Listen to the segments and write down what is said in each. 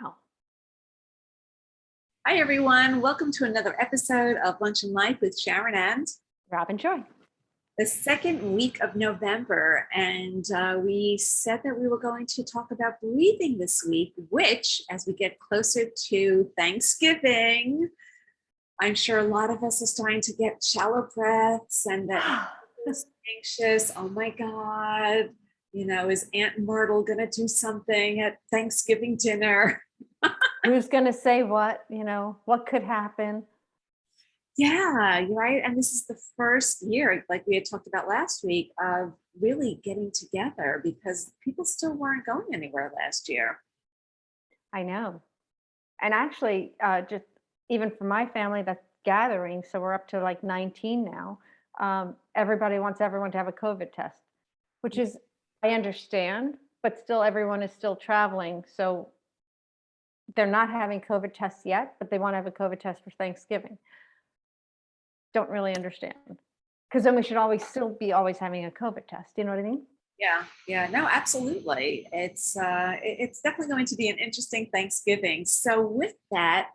Wow. Hi, everyone. Welcome to another episode of Lunch and Life with Sharon and Rob and Joy. the second week of November. And we said that we were going to talk about breathing this week, which, as we get closer to Thanksgiving, I'm sure a lot of us are starting to get shallow breaths and that anxious. Oh my God, is Aunt Myrtle going to do something at Thanksgiving dinner? Who's going to say what? What could happen? Yeah, you're right. And this is the first year, like we had talked about last week, of really getting together because people still weren't going anywhere last year. I know. And actually, just even for my family, that's gathering. So we're up to like 19 now. Everybody wants everyone to have a COVID test, which is, I understand, but still everyone is still traveling. So they're not having COVID tests yet, but they want to have a COVID test for Thanksgiving. Don't really understand. Because then we should always still be always having a COVID test. You know what I mean? Yeah, no, absolutely. It's definitely going to be an interesting Thanksgiving. So with that,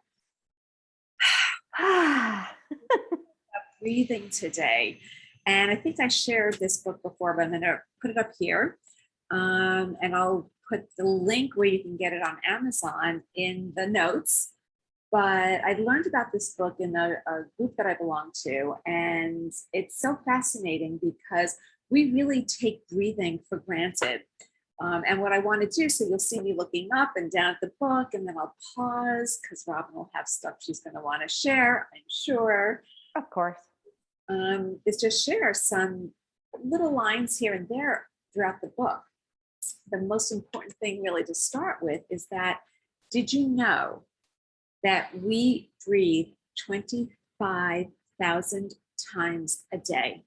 breathing today. And I think I shared this book before, but I'm going to put it up here. And I'll put the link where you can get it on Amazon in the notes. But I learned about this book in a group that I belong to. And it's so fascinating because we really take breathing for granted. And what I want to do, so you'll see me looking up and down at the book, and then I'll pause because Robin will have stuff she's going to want to share, I'm sure. Of course. Is just share some little lines here and there throughout the book. The most important thing really to start with is that, did you know that we breathe 25,000 times a day?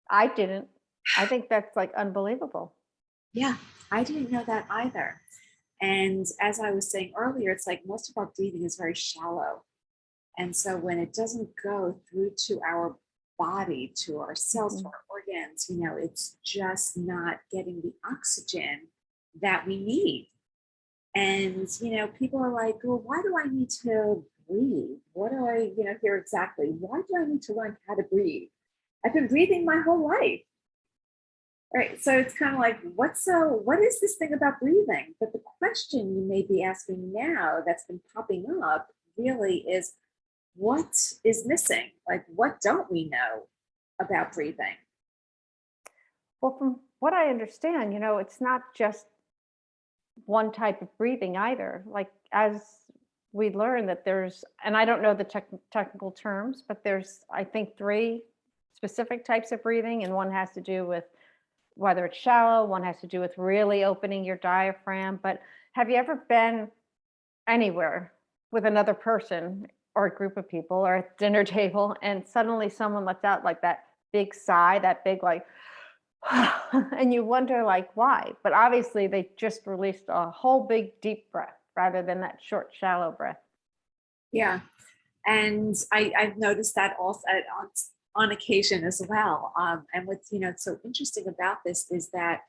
I didn't. I think that's like unbelievable. Yeah, I didn't know that either. And as I was saying earlier, it's like most of our breathing is very shallow. And so when it doesn't go through to our body, to our cells, to our organs, it's just not getting the oxygen that we need. And, people are like, well, why do I need to breathe? What do I, hear exactly? Why do I need to learn how to breathe? I've been breathing my whole life. Right. So it's kind of like, what is this thing about breathing? But the question you may be asking now that's been popping up really is, what is missing? Like, what don't we know about breathing? Well, from what I understand, it's not just one type of breathing either. Like as we learn that there's, and I don't know the technical terms, but there's, I think, 3 specific types of breathing, and one has to do with whether it's shallow, one has to do with really opening your diaphragm. But have you ever been anywhere with another person or a group of people or at dinner table and suddenly someone lets out like that big sigh, that big like, and you wonder like why? But obviously they just released a whole big deep breath rather than that short, shallow breath. Yeah. And I've noticed that also on occasion as well. And what's so interesting about this is that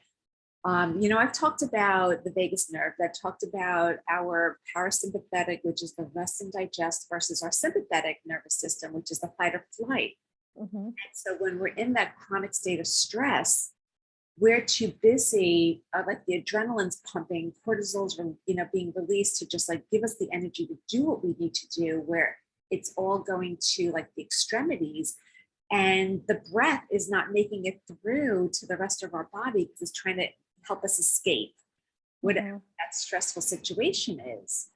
I've talked about the vagus nerve. I've talked about our parasympathetic, which is the rest and digest, versus our sympathetic nervous system, which is the fight or flight. Mm-hmm. And so when we're in that chronic state of stress, we're too busy, like the adrenaline's pumping, cortisol's being released to just like give us the energy to do what we need to do, where it's all going to like the extremities. And the breath is not making it through to the rest of our body because it's trying to help us escape whatever that stressful situation is.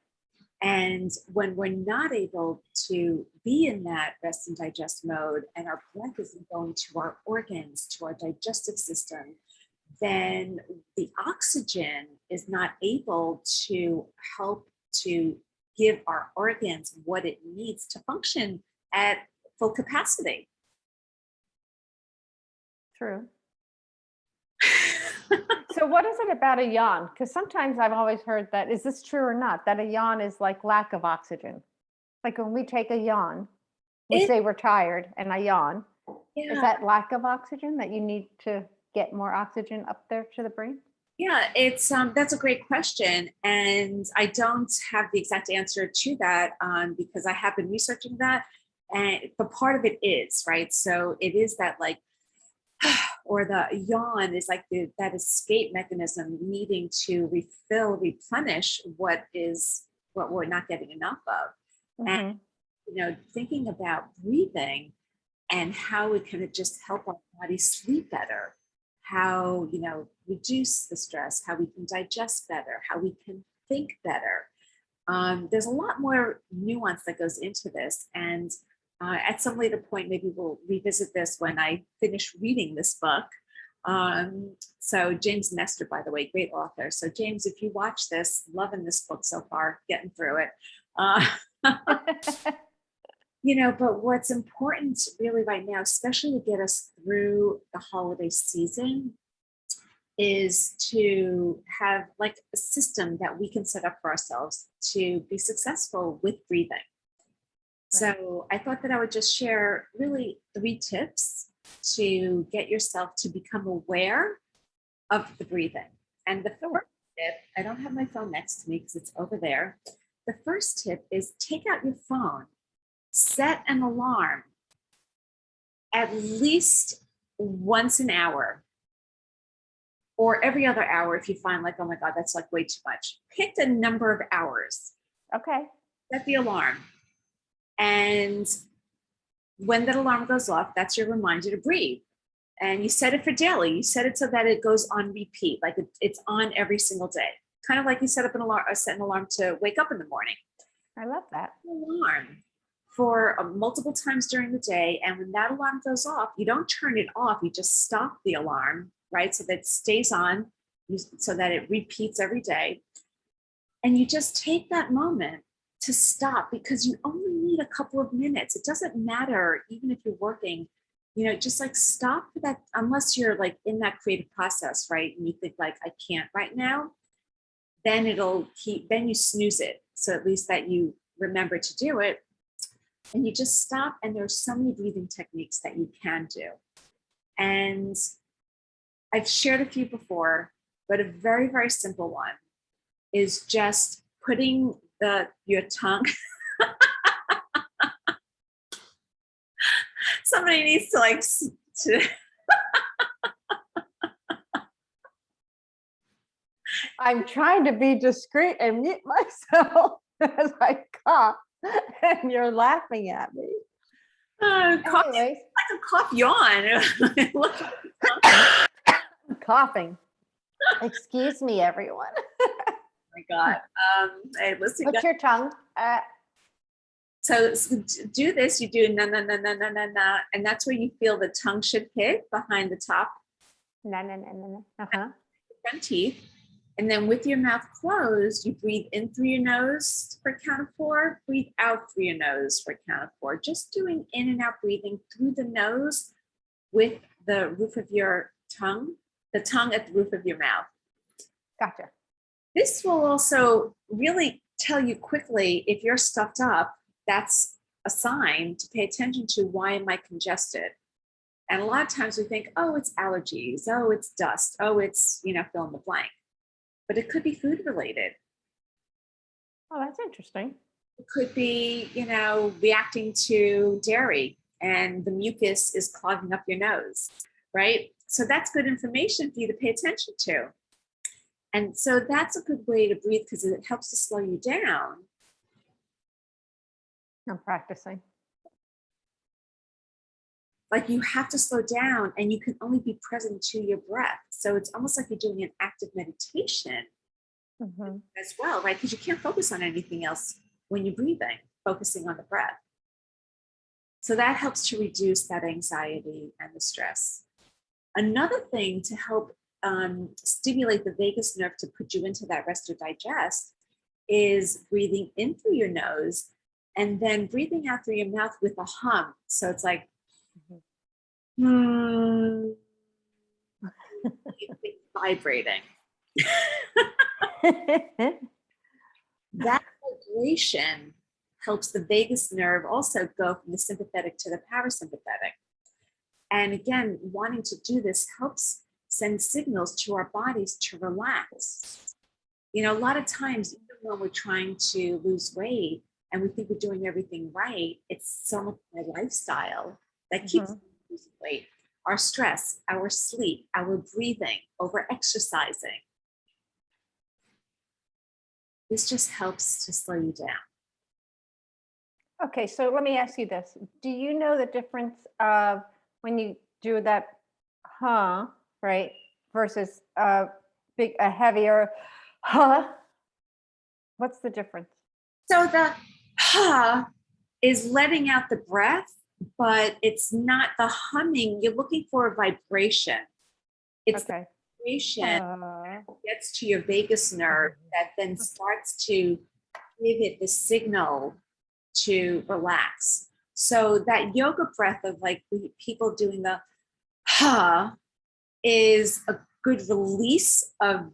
And when we're not able to be in that rest and digest mode, and our breath isn't going to our organs, to our digestive system, then the oxygen is not able to help to give our organs what it needs to function at full capacity. True. So what is it about a yawn? Because sometimes I've always heard that, is this true or not, that a yawn is like lack of oxygen? Like when we take a yawn, we say we're tired and I yawn. Yeah. Is that lack of oxygen, that you need to get more oxygen up there to the brain? Yeah, it's that's a great question, and I don't have the exact answer to that because I have been researching that, and but part of it is right. So it is that like, or the yawn is like that escape mechanism needing to refill, replenish what we're not getting enough of, and Mhm. thinking about breathing and how it can just help our body sleep better, how reduce the stress, how we can digest better, how we can think better. There's a lot more nuance that goes into this, and at some later point maybe we'll revisit this when I finish reading this book. So James Nestor, by the way, great author. So James, if you watch this, loving this book so far, getting through it. uh, but what's important really right now, especially to get us through the holiday season, is to have like a system that we can set up for ourselves to be successful with breathing. Right. So I thought that I would just share really 3 tips to get yourself to become aware of the breathing. And the Sure. first tip, I don't have my phone next to me because it's over there. The first tip is take out your phone, set an alarm at least once an hour or every other hour if you find like, oh my God, that's like way too much. Pick a number of hours, Okay. set the alarm. And when that alarm goes off, that's your reminder to breathe. And you set it for daily. You set it so that it goes on repeat, like it's on every single day. Kind of like you set up an alarm, set an alarm to wake up in the morning. I love that. Alarm for multiple times during the day. And when that alarm goes off, you don't turn it off, you just stop the alarm, right? So that it stays on, so that it repeats every day. And you just take that moment to stop because you only need a couple of minutes. It doesn't matter, even if you're working, just like stop for that, unless you're like in that creative process, right? And you think like, I can't right now, then then you snooze it. So at least that you remember to do it. And you just stop, and there's so many breathing techniques that you can do. And I've shared a few before, but a very, very simple one is just putting your tongue. Somebody needs to like to I'm trying to be discreet and mute myself as I cough, and you're laughing at me. cough, Anyways, like a cough yawn. I'm coughing. Excuse me, everyone. Oh my God. Hey, listen, Put your tongue. so do this. You do na na na na na na na, and that's where you feel the tongue should hit behind the top No, no, no, no, no. Uh-huh. front teeth. And then with your mouth closed, you breathe in through your nose for a count of 4, breathe out through your nose for a count of 4. Just doing in and out breathing through the nose with the roof of your tongue, the tongue at the roof of your mouth. Gotcha. This will also really tell you quickly if you're stuffed up, that's a sign to pay attention to why am I congested? And a lot of times we think, oh, it's allergies, oh, it's dust, oh, it's, fill in the blank. But it could be food related. Oh, that's interesting. It could be, reacting to dairy and the mucus is clogging up your nose, right? So that's good information for you to pay attention to. And so that's a good way to breathe because it helps to slow you down. I'm practicing. Like you have to slow down and you can only be present to your breath. So it's almost like you're doing an active meditation as well, right? Because you can't focus on anything else when you're breathing, focusing on the breath. So that helps to reduce that anxiety and the stress. Another thing to help stimulate the vagus nerve to put you into that rest or digest is breathing in through your nose and then breathing out through your mouth with a hum. So it's like, vibrating. That vibration helps the vagus nerve also go from the sympathetic to the parasympathetic. And again, wanting to do this helps send signals to our bodies to relax. You know, a lot of times, even when we're trying to lose weight and we think we're doing everything right, it's so much our lifestyle that keeps us losing weight. Our stress, our sleep, our breathing, over exercising. This just helps to slow you down. Okay, so let me ask you this. Do you know the difference of when you do that right, versus a heavier huh? What's the difference? So the ha is letting out the breath, but it's not the humming. You're looking for a vibration. It's the Okay. vibration Uh, gets to your vagus nerve that then starts to give it the signal to relax. So that yoga breath of like people doing the ha is a good release of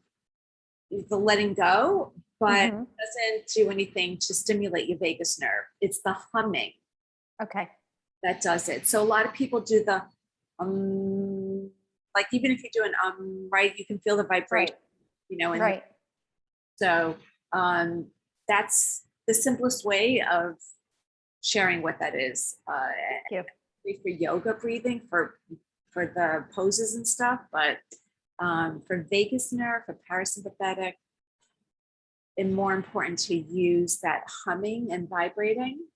the letting go, but doesn't do anything to stimulate your vagus nerve. It's the humming okay. that does it. So a lot of people do the like even if you do an right, you can feel the vibration, Right. you know, and Right. so that's the simplest way of sharing what that is. Thank you. For yoga breathing for the poses and stuff, but for vagus nerve, for parasympathetic, and more important to use that humming and vibrating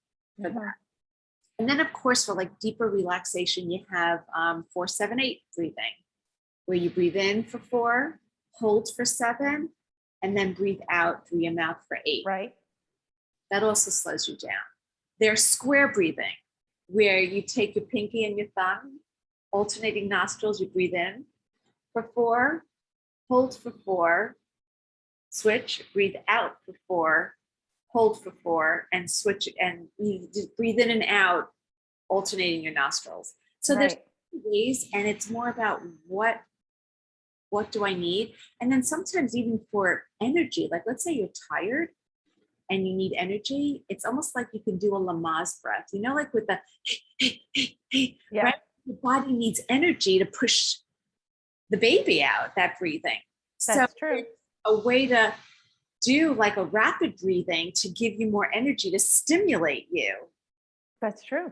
for that. And then of course, for like deeper relaxation, you have 4-7-8 breathing, where you breathe in for 4, hold for 7, and then breathe out through your mouth for 8. Right. That also slows you down. There's square breathing, where you take your pinky and your thumb, alternating nostrils, you breathe in for 4, hold for 4, switch, breathe out for 4, hold for 4, and switch, and you just breathe in and out, alternating your nostrils. So there's ways, and it's more about what do I need? And then sometimes even for energy, like let's say you're tired and you need energy, it's almost like you can do a Lamaze breath, you know, like with the Yeah. right? Your body needs energy to push the baby out, that breathing. That's So true. it's a way to do like a rapid breathing to give you more energy to stimulate you. That's true.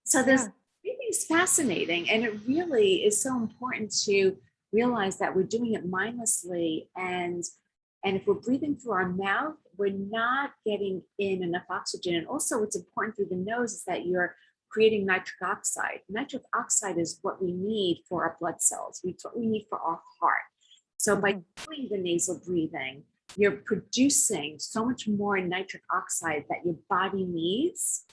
So this breathing is fascinating, and it really is so important to realize that we're doing it mindlessly, and if we're breathing through our mouth, we're not getting in enough oxygen. And also what's important through the nose is that you're creating nitric oxide. Nitric oxide is what we need for our blood cells. It's what we need for our heart. So by doing the nasal breathing, you're producing so much more nitric oxide that your body needs.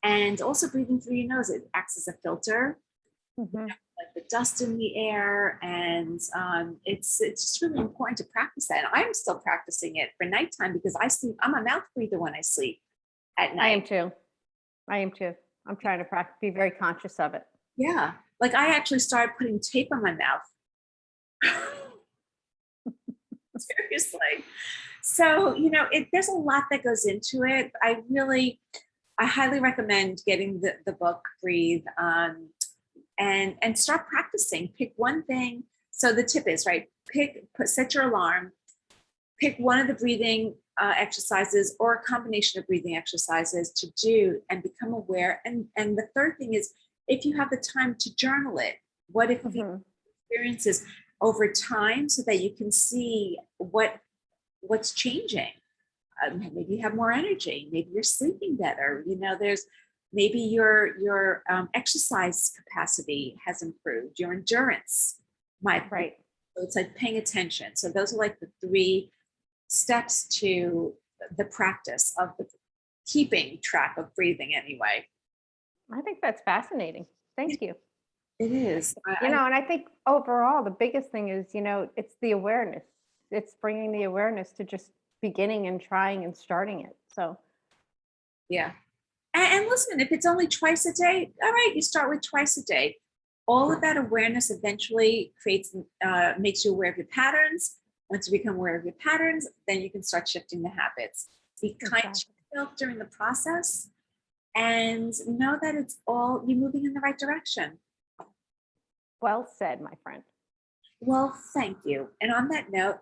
And also breathing through your nose, it acts as a filter, like the dust in the air. And it's just really important to practice that. And I'm still practicing it for nighttime because I'm a mouth breather when I sleep at night. I am too. I'm trying to be very conscious of it. Yeah. Like I actually started putting tape on my mouth. Seriously. So, you know, there's a lot that goes into it. I highly recommend getting the book, Breathe, and start practicing. Pick one thing. So the tip is, right, set your alarm, pick one of the breathing exercises or a combination of breathing exercises to do and become aware. And the third thing is, if you have the time, to journal it. What if the experiences over time so that you can see what's changing? Maybe you have more energy, maybe you're sleeping better, you know, there's maybe your exercise capacity has improved, your endurance might. So it's like paying attention. So those are like the 3 steps to the practice of keeping track of breathing anyway. I think that's fascinating. Thank you. It is. And I think overall, the biggest thing is, it's the awareness. It's bringing the awareness to just beginning and trying and starting it. So, yeah. And listen, if it's only twice a day, all right, you start with twice a day. All of that awareness eventually makes you aware of your patterns. Once you become aware of your patterns, then you can start shifting the habits. Be kind to yourself during the process and know that it's all, you're moving in the right direction. Well said, my friend. Well, thank you. And on that note,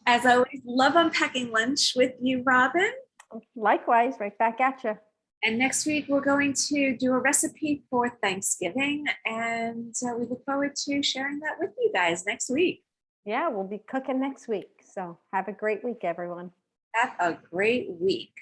as always, love unpacking lunch with you, Robin. Likewise, right back at you. And next week, we're going to do a recipe for Thanksgiving. And we look forward to sharing that with you guys next week. Yeah, we'll be cooking next week. So have a great week, everyone. Have a great week.